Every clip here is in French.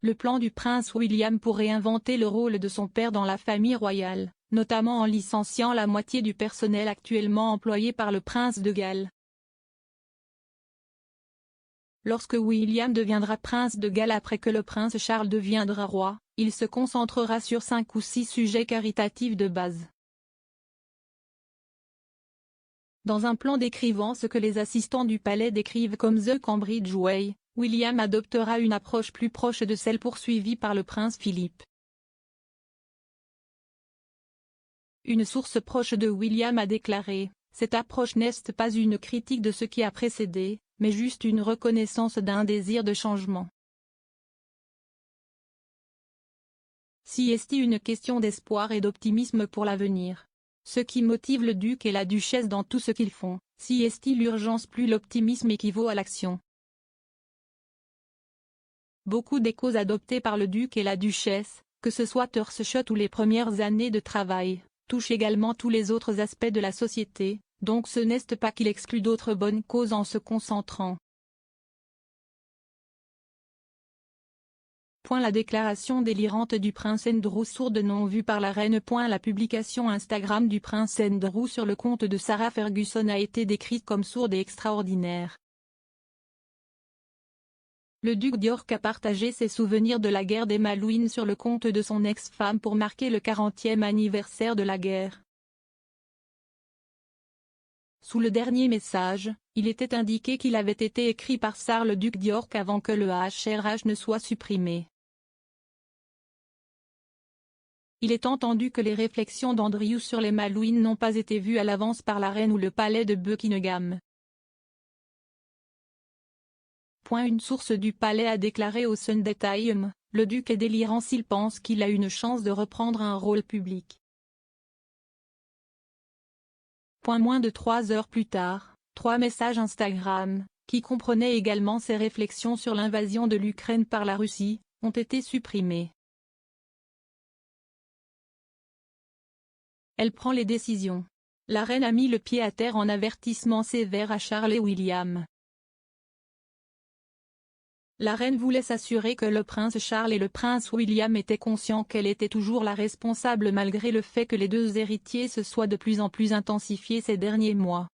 Le plan du prince William pour réinventer le rôle de son père dans la famille royale, notamment en licenciant la moitié du personnel actuellement employé par le prince de Galles. Lorsque William deviendra prince de Galles après que le prince Charles deviendra roi, il se concentrera sur 5 ou 6 sujets caritatifs de base. Dans un plan décrivant ce que les assistants du palais décrivent comme The Cambridge Way, William adoptera une approche plus proche de celle poursuivie par le prince Philippe. Une source proche de William a déclaré: « Cette approche n'est pas une critique de ce qui a précédé, mais juste une reconnaissance d'un désir de changement. C'est une question d'espoir et d'optimisme pour l'avenir. Ce qui motive le duc et la duchesse dans tout ce qu'ils font, c'est l'urgence plus l'optimisme équivaut à l'action. » Beaucoup des causes adoptées par le duc et la duchesse, que ce soit Earthshot ou les premières années de travail, touchent également tous les autres aspects de la société, donc ce n'est pas qu'il exclut d'autres bonnes causes en se concentrant. La déclaration délirante du prince Andrew sourde non vue par la reine. La publication Instagram du prince Andrew sur le compte de Sarah Ferguson a été décrite comme sourde et extraordinaire. Le duc d'York a partagé ses souvenirs de la guerre des Malouines sur le compte de son ex-femme pour marquer le 40e anniversaire de la guerre. Sous le dernier message, il était indiqué qu'il avait été écrit par Sarah le duc d'York avant que le HRH ne soit supprimé. Il est entendu que les réflexions d'Andrew sur les Malouines n'ont pas été vues à l'avance par la reine ou le palais de Buckingham. Une source du palais a déclaré au Sunday Times: « Le duc est délirant s'il pense qu'il a une chance de reprendre un rôle public. » Moins de 3 heures plus tard, 3 messages Instagram, qui comprenaient également ses réflexions sur l'invasion de l'Ukraine par la Russie, ont été supprimés. Elle prend les décisions. La reine a mis le pied à terre en avertissement sévère à Charles et William. La reine voulait s'assurer que le prince Charles et le prince William étaient conscients qu'elle était toujours la responsable malgré le fait que les deux héritiers se soient de plus en plus intensifiés ces derniers mois.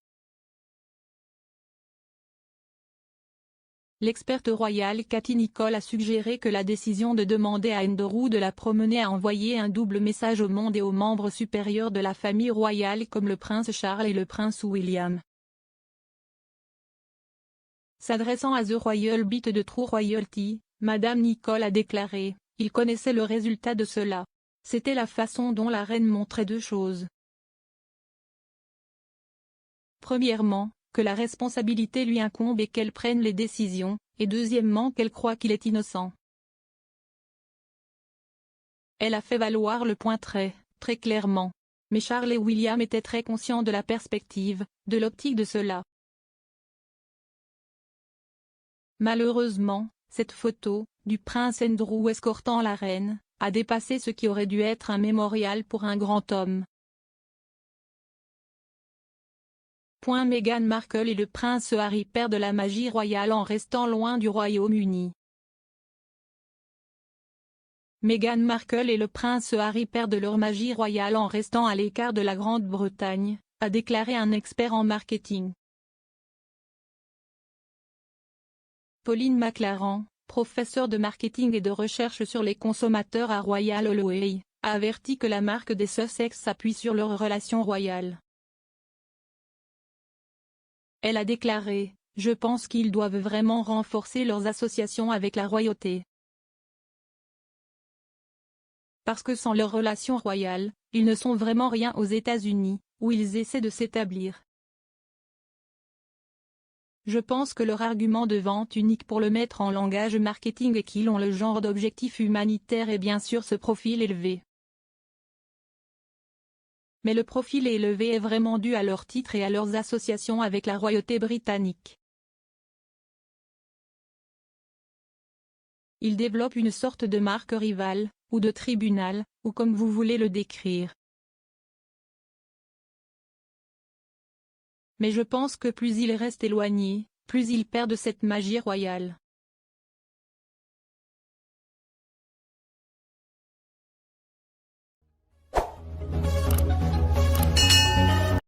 L'experte royale Cathy Nicholl a suggéré que la décision de demander à Andrew de la promener a envoyé un double message au monde et aux membres supérieurs de la famille royale comme le prince Charles et le prince William. S'adressant à The Royal Beat de True Royalty, Madame Nicholl a déclaré: « Il connaissait le résultat de cela. C'était la façon dont la reine montrait 2 choses. Premièrement, que la responsabilité lui incombe et qu'elle prenne les décisions, et deuxièmement qu'elle croit qu'il est innocent. » Elle a fait valoir le point très clairement. Mais Charles et William étaient très conscients de la perspective, de l'optique de cela. Malheureusement, cette photo, du prince Andrew escortant la reine, a dépassé ce qui aurait dû être un mémorial pour un grand homme. Meghan Markle et le prince Harry perdent la magie royale en restant loin du Royaume-Uni. Meghan Markle et le prince Harry perdent leur magie royale en restant à l'écart de la Grande-Bretagne, a déclaré un expert en marketing. Pauline McLaren, professeure de marketing et de recherche sur les consommateurs à Royal Holloway, a averti que la marque des Sussex s'appuie sur leur relation royale. Elle a déclaré: « Je pense qu'ils doivent vraiment renforcer leurs associations avec la royauté. Parce que sans leur relation royale, ils ne sont vraiment rien aux États-Unis, où ils essaient de s'établir. Je pense que leur argument de vente unique pour le mettre en langage marketing est qu'ils ont le genre d'objectif humanitaire et bien sûr ce profil élevé. Mais le profil élevé est vraiment dû à leur titre et à leurs associations avec la royauté britannique. Ils développent une sorte de marque rivale, ou de tribunal, ou comme vous voulez le décrire. Mais je pense que plus ils restent éloignés, plus ils perdent cette magie royale. »